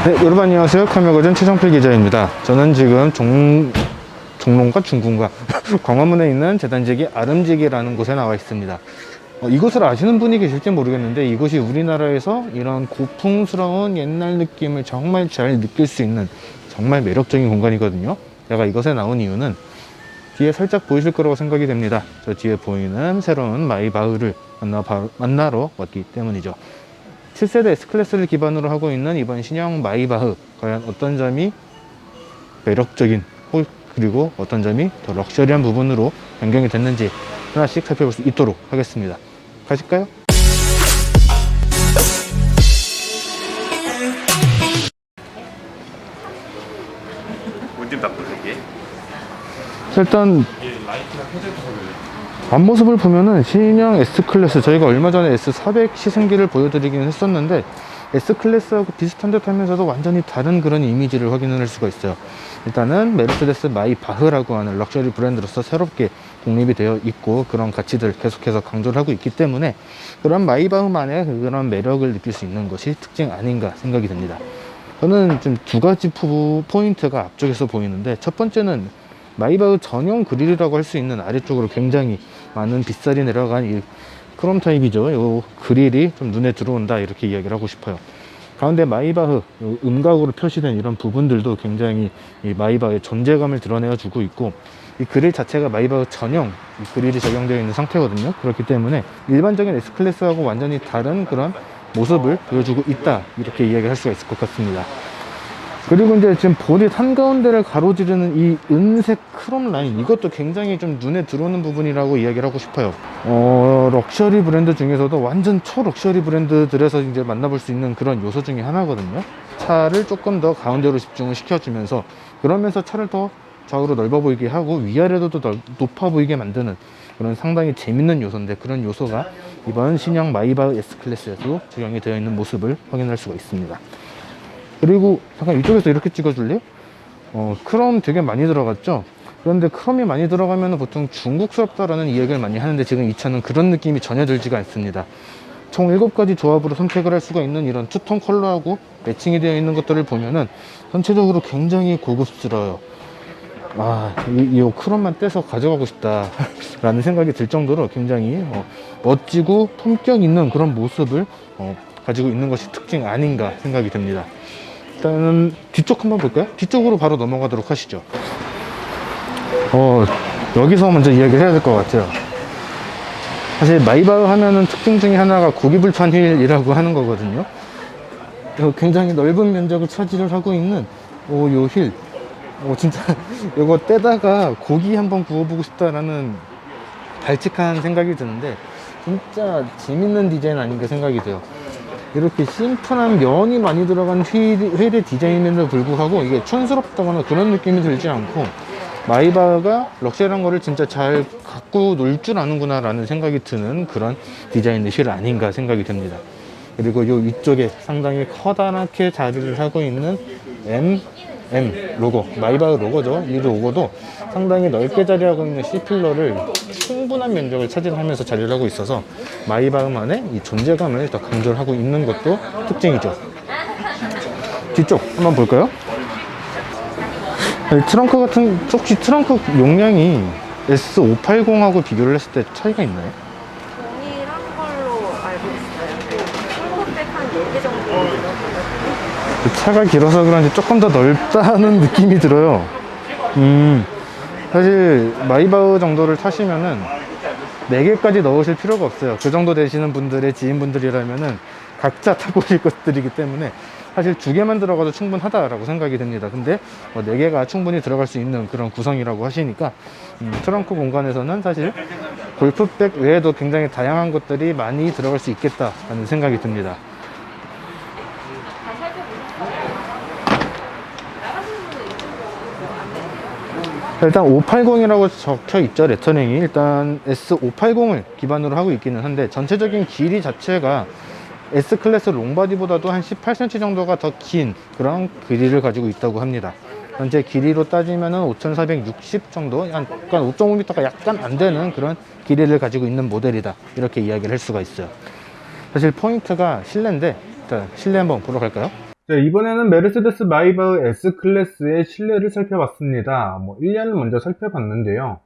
네, 여러분 안녕하세요. 카메거전 최정필 기자입니다. 저는 지금 종로인가 중구인가 광화문에 있는 재단지기 아름지기라는 곳에 나와 있습니다. 이곳을 아시는 분이 계실지 모르겠는데 이곳이 우리나라에서 이런 고풍스러운 옛날 느낌을 정말 잘 느낄 수 있는 정말 매력적인 공간이거든요. 제가 이곳에 나온 이유는 뒤에 살짝 보이실 거라고 생각이 됩니다. 저 뒤에 보이는 새로운 마이바흐를 만나러 왔기 때문이죠. 7세대 S클래스를 기반으로 하고 있는 이번 신형 마이바흐, 과연 어떤 점이 매력적인 그리고 어떤 점이 더 럭셔리한 부분으로 변경이 됐는지 하나씩 살펴볼 수 있도록 하겠습니다. 가실까요? 뭔지 나쁘게. 일단 앞모습을 보면은 신형 S클래스, 저희가 얼마 전에 S400 시승기를 보여드리긴 했었는데 S클래스하고 비슷한 듯 하면서도 완전히 다른 그런 이미지를 확인할 수가 있어요. 일단은 메르세데스 마이바흐라고 하는 럭셔리 브랜드로서 새롭게 독립이 되어 있고 그런 가치들 계속해서 강조를 하고 있기 때문에 그런 마이바흐만의 그런 매력을 느낄 수 있는 것이 특징 아닌가 생각이 듭니다. 저는 좀 두 가지 포인트가 앞쪽에서 보이는데, 첫 번째는 마이바흐 전용 그릴이라고 할 수 있는 아래쪽으로 굉장히 많은 빗살이 내려간 이 크롬 타입이죠. 이 그릴이 좀 눈에 들어온다, 이렇게 이야기를 하고 싶어요. 가운데 마이바흐 음각으로 표시된 이런 부분들도 굉장히 이 마이바흐의 존재감을 드러내어 주고 있고, 이 그릴 자체가 마이바흐 전용 이 그릴이 적용되어 있는 상태거든요. 그렇기 때문에 일반적인 S클래스하고 완전히 다른 그런 모습을 보여주고 있다, 이렇게 이야기할 수가 있을 것 같습니다. 그리고 이제 지금 보닛 한가운데를 가로지르는 이 은색 크롬 라인, 이것도 굉장히 좀 눈에 들어오는 부분이라고 이야기를 하고 싶어요. 럭셔리 브랜드 중에서도 완전 초럭셔리 브랜드들에서 이제 만나볼 수 있는 그런 요소 중에 하나거든요. 차를 조금 더 가운데로 집중을 시켜주면서, 그러면서 차를 더 좌우로 넓어 보이게 하고 위아래도 더 높아 보이게 만드는 그런 상당히 재밌는 요소인데, 그런 요소가 이번 신형 마이바흐 S클래스에도 적용이 되어 있는 모습을 확인할 수가 있습니다. 그리고 잠깐 이쪽에서 이렇게 찍어줄래요? 크롬 되게 많이 들어갔죠? 그런데 크롬이 많이 들어가면 보통 중국스럽다라는 이야기를 많이 하는데, 지금 이 차는 그런 느낌이 전혀 들지가 않습니다. 총 7가지 조합으로 선택을 할 수가 있는 이런 투톤 컬러하고 매칭이 되어 있는 것들을 보면은 전체적으로 굉장히 고급스러워요. 이 크롬만 떼서 가져가고 싶다 라는 생각이 들 정도로 굉장히 멋지고 품격 있는 그런 모습을 가지고 있는 것이 특징 아닌가 생각이 듭니다. 일단은 뒤쪽 한번 볼까요? 뒤쪽으로 바로 넘어가도록 하시죠. 여기서 먼저 이야기를 해야 될 것 같아요. 사실 마이바흐 하면은 특징 중에 하나가 고기불판 휠이라고 하는 거거든요. 굉장히 넓은 면적을 차지를 하고 있는 요 휠, 진짜 이거 떼다가 고기 한번 구워보고 싶다라는 발칙한 생각이 드는데, 진짜 재밌는 디자인 아닌가 생각이 돼요. 이렇게 심플한 면이 많이 들어간 휠의 디자인에도 불구하고 이게 촌스럽다거나 그런 느낌이 들지 않고, 마이바흐가 럭셔리한 거를 진짜 잘 갖고 놀 줄 아는구나 라는 생각이 드는 그런 디자인의 휠 아닌가 생각이 듭니다. 그리고 요 위쪽에 상당히 커다랗게 자리를 하고 있는 M 로고, 마이바흐 로고죠. 이 로고도 상당히 넓게 자리하고 있는 C필러를 충분한 면적을 차지하면서 자리를 하고 있어서 마이바흐만의 이 존재감을 더 강조를 하고 있는 것도 특징이죠. 뒤쪽 한번 볼까요? 트렁크 혹시 트렁크 용량이 S580하고 비교를 했을 때 차이가 있나요? 동일한 걸로 알고 있어요. 한국백 한 4개 정도. 차가 길어서 그런지 조금 더 넓다는 느낌이 들어요. 사실 마이바흐 정도를 타시면은 4개까지 넣으실 필요가 없어요. 그 정도 되시는 분들의 지인분들이라면은 각자 타보실 것들이기 때문에 사실 2개만 들어가도 충분하다라고 생각이 됩니다. 근데 4개가 충분히 들어갈 수 있는 그런 구성이라고 하시니까 트렁크 공간에서는 사실 골프백 외에도 굉장히 다양한 것들이 많이 들어갈 수 있겠다라는 생각이 듭니다. 일단 580이라고 적혀 있죠. 레터링이 일단 S580을 기반으로 하고 있기는 한데, 전체적인 길이 자체가 S클래스 롱바디보다도 한 18cm 정도가 더 긴 그런 길이를 가지고 있다고 합니다. 현재 길이로 따지면은 5460 정도, 약간 5.5m가 약간 안 되는 그런 길이를 가지고 있는 모델이다, 이렇게 이야기를 할 수가 있어요. 사실 포인트가 실내인데, 일단 실내 한번 보러 갈까요? 자, 이번에는 메르세데스 마이바흐 S클래스의 실내를 살펴봤습니다. 1년을 먼저 살펴봤는데요.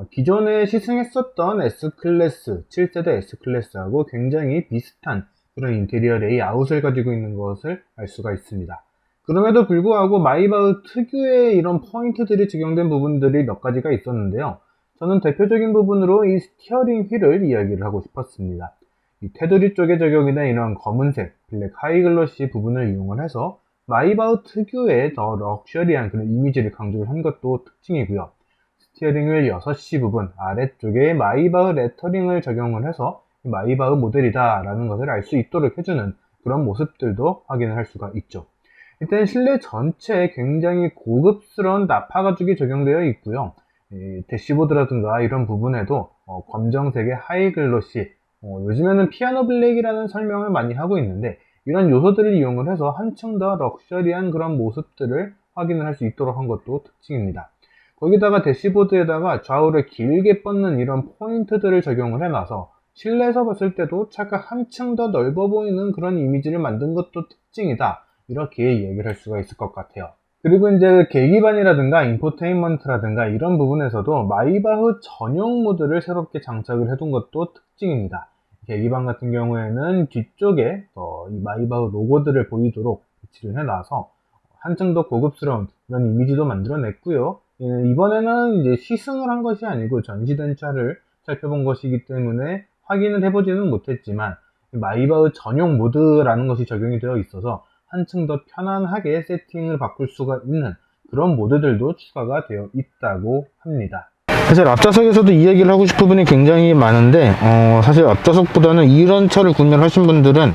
기존에 시승했었던 S클래스, 7세대 S클래스하고 굉장히 비슷한 그런 인테리어 레이아웃을 가지고 있는 것을 알 수가 있습니다. 그럼에도 불구하고 마이바흐 특유의 이런 포인트들이 적용된 부분들이 몇 가지가 있었는데요. 저는 대표적인 부분으로 이 스티어링 휠을 이야기를 하고 싶었습니다. 이 테두리 쪽에 적용이 된 이런 검은색, 블랙 하이글로시 부분을 이용을 해서 마이바흐 특유의 더 럭셔리한 그런 이미지를 강조를 한 것도 특징이고요. 스티어링 휠 6시 부분 아래쪽에 마이바흐 레터링을 적용을 해서 마이바흐 모델이다 라는 것을 알 수 있도록 해주는 그런 모습들도 확인을 할 수가 있죠. 일단 실내 전체에 굉장히 고급스러운 나파 가죽이 적용되어 있고요. 대시보드라든가 이런 부분에도 검정색의 하이글로시, 요즘에는 피아노 블랙이라는 설명을 많이 하고 있는데 이런 요소들을 이용을 해서 한층 더 럭셔리한 그런 모습들을 확인을 할 수 있도록 한 것도 특징입니다. 거기다가 대시보드에다가 좌우를 길게 뻗는 이런 포인트들을 적용을 해놔서 실내에서 봤을 때도 차가 한층 더 넓어 보이는 그런 이미지를 만든 것도 특징이다, 이렇게 얘기를 할 수가 있을 것 같아요. 그리고 이제 계기판이라든가 인포테인먼트라든가 이런 부분에서도 마이바흐 전용 모드를 새롭게 장착을 해둔 것도 특징입니다. 계기판 같은 경우에는 뒤쪽에 이 마이바흐 로고들을 보이도록 배치를 해놔서 한층 더 고급스러운 그런 이미지도 만들어냈고요. 이번에는 이제 시승을 한 것이 아니고 전시된 차를 살펴본 것이기 때문에 확인을 해보지는 못했지만 마이바흐 전용 모드라는 것이 적용이 되어 있어서 한층 더 편안하게 세팅을 바꿀 수가 있는 그런 모드들도 추가가 되어 있다고 합니다. 사실 앞좌석에서도 이야기를 하고 싶은 부분이 굉장히 많은데 사실 앞좌석보다는 이런 차를 구매하신 분들은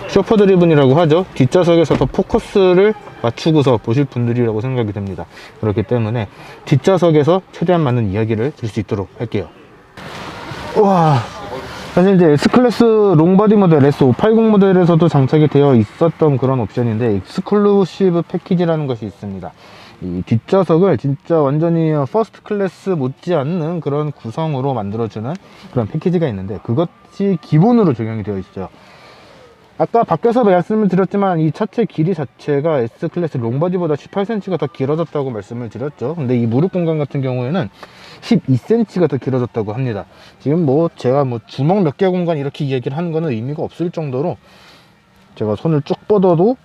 쇼퍼 드리븐이라고 하죠. 뒷좌석에서 더 포커스를 맞추고서 보실 분들이라고 생각이 됩니다. 그렇기 때문에 뒷좌석에서 최대한 많은 이야기를 들 수 있도록 할게요. 와, 사실 이제 S클래스 롱바디 모델 S580 모델에서도 장착이 되어 있었던 그런 옵션인데 익스클루시브 패키지라는 것이 있습니다. 이 뒷좌석을 진짜 완전히 퍼스트 클래스 못지않는 그런 구성으로 만들어주는 그런 패키지가 있는데 그것이 기본으로 적용이 되어 있어요. 아까 밖에서 말씀을 드렸지만 이 차체 길이 자체가 S클래스 롱바디보다 18cm가 더 길어졌다고 말씀을 드렸죠. 근데 이 무릎 공간 같은 경우에는 12cm가 더 길어졌다고 합니다. 지금 제가 주먹 몇 개 공간 이렇게 이야기를 하는 거는 의미가 없을 정도로 제가 손을 쭉 뻗어도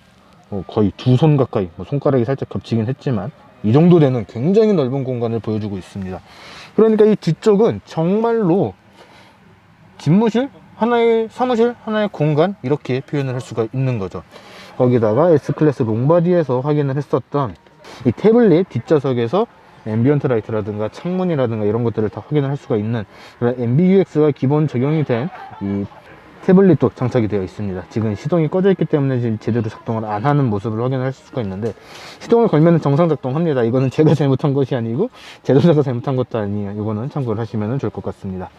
거의 두 손 가까이, 손가락이 살짝 겹치긴 했지만 이 정도 되는 굉장히 넓은 공간을 보여주고 있습니다. 그러니까 이 뒤쪽은 정말로 집무실, 하나의 사무실, 하나의 공간, 이렇게 표현을 할 수가 있는 거죠. 거기다가 S클래스 롱바디에서 확인을 했었던 이 태블릿 뒷좌석에서 앰비언트 라이트라든가 창문이라든가 이런 것들을 다 확인을 할 수가 있는 그런 MBUX가 기본 적용이 된 이 태블릿도 장착이 되어 있습니다. 지금 시동이 꺼져 있기 때문에 지금 제대로 작동을 안 하는 모습을 확인할 수가 있는데 시동을 걸면 정상 작동합니다. 이거는 제가 잘못한 것이 아니고 제조사가 잘못한 것도 아니에요. 이거는 참고를 하시면 좋을 것 같습니다.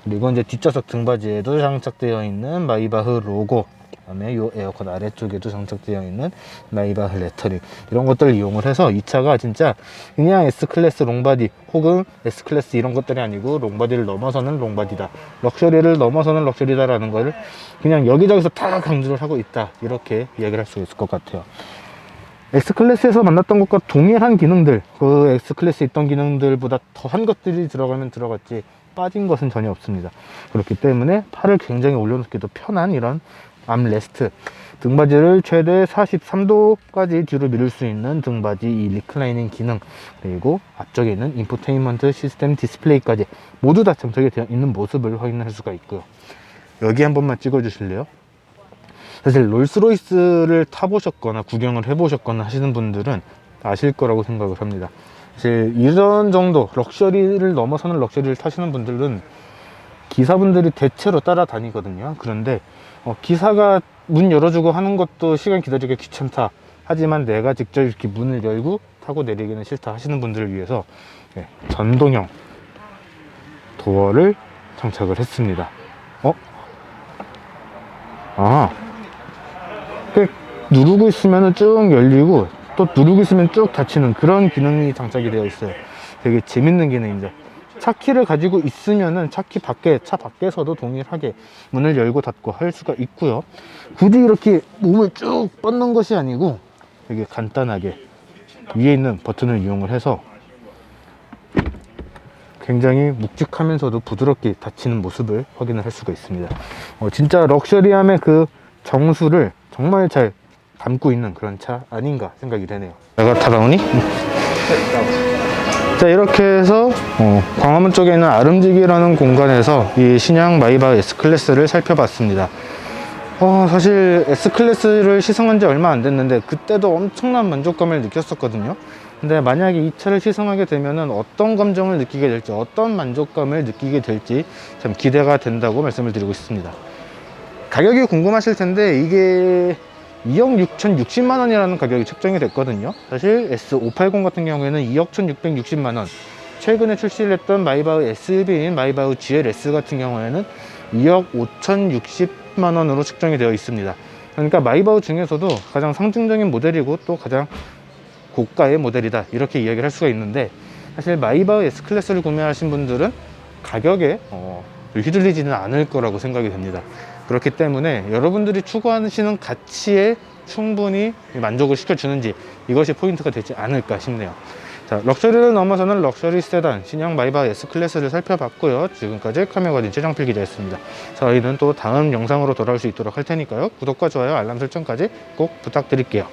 그리고 이제 뒷좌석 등받이에도 장착되어 있는 마이바흐 로고, 그다음에 이 에어컨 아래쪽에도 장착되어 있는 마이바흐 레터링, 이런 것들을 이용을 해서 이 차가 진짜 그냥 S클래스 롱바디 혹은 S클래스 이런 것들이 아니고 롱바디를 넘어서는 롱바디다, 럭셔리를 넘어서는 럭셔리다 라는 거를 그냥 여기저기서 다 강조를 하고 있다, 이렇게 이야기를 할 수 있을 것 같아요. S클래스에서 만났던 것과 동일한 기능들, 그 S클래스에 있던 기능들보다 더한 것들이 들어가면 들어갔지 빠진 것은 전혀 없습니다. 그렇기 때문에 팔을 굉장히 올려놓기도 편한 이런 암레스트, 등받이를 최대 43도까지 뒤로 밀을 수 있는 등받이 이 리클라이닝 기능, 그리고 앞쪽에 있는 인포테인먼트 시스템 디스플레이까지 모두 다 장착이 되어 있는 모습을 확인할 수가 있고요. 여기 한 번만 찍어 주실래요? 사실 롤스로이스를 타보셨거나 구경을 해보셨거나 하시는 분들은 아실 거라고 생각을 합니다. 사실 이런 정도 럭셔리를 넘어서는 럭셔리를 타시는 분들은 기사분들이 대체로 따라다니거든요. 그런데 기사가 문 열어주고 하는 것도 시간 기다리기 귀찮다, 하지만 내가 직접 이렇게 문을 열고 타고 내리기는 싫다 하시는 분들을 위해서 전동형 도어를 장착을 했습니다. 누르고 있으면 쭉 열리고 또 누르고 있으면 쭉 닫히는 그런 기능이 장착이 되어 있어요. 되게 재밌는 기능인데 차 키를 가지고 있으면은 차 밖에서도 동일하게 문을 열고 닫고 할 수가 있고요. 굳이 이렇게 몸을 쭉 뻗는 것이 아니고 되게 간단하게 위에 있는 버튼을 이용을 해서 굉장히 묵직하면서도 부드럽게 닫히는 모습을 확인을 할 수가 있습니다. 진짜 럭셔리함의 그 정수를 정말 잘 담고 있는 그런 차 아닌가 생각이 되네요. 내가 다 나오니? 자, 이렇게 해서 광화문 쪽에 있는 아름지기라는 공간에서 이 신형 마이바흐 S클래스를 살펴봤습니다. 사실 S클래스를 시승한 지 얼마 안 됐는데 그때도 엄청난 만족감을 느꼈었거든요. 근데 만약에 이 차를 시승하게 되면은 어떤 감정을 느끼게 될지, 어떤 만족감을 느끼게 될지 참 기대가 된다고 말씀을 드리고 있습니다. 가격이 궁금하실 텐데 이게 2억 6,060만 원이라는 가격이 책정이 됐거든요. 사실 S580 같은 경우에는 2억 1,660만 원, 최근에 출시를 했던 마이바흐 SUV인 마이바흐 GLS 같은 경우에는 2억 5,060만 원으로 책정이 되어 있습니다. 그러니까 마이바흐 중에서도 가장 상징적인 모델이고 또 가장 고가의 모델이다, 이렇게 이야기를 할 수가 있는데, 사실 마이바흐 S클래스를 구매하신 분들은 가격에 휘둘리지는 않을 거라고 생각이 됩니다. 그렇기 때문에 여러분들이 추구하시는 가치에 충분히 만족을 시켜주는지, 이것이 포인트가 되지 않을까 싶네요. 자, 럭셔리를 넘어서는 럭셔리 세단 신형 마이바흐 S클래스를 살펴봤고요. 지금까지 카메가진 최정필 기자였습니다. 저희는 또 다음 영상으로 돌아올 수 있도록 할 테니까요, 구독과 좋아요, 알람 설정까지 꼭 부탁드릴게요.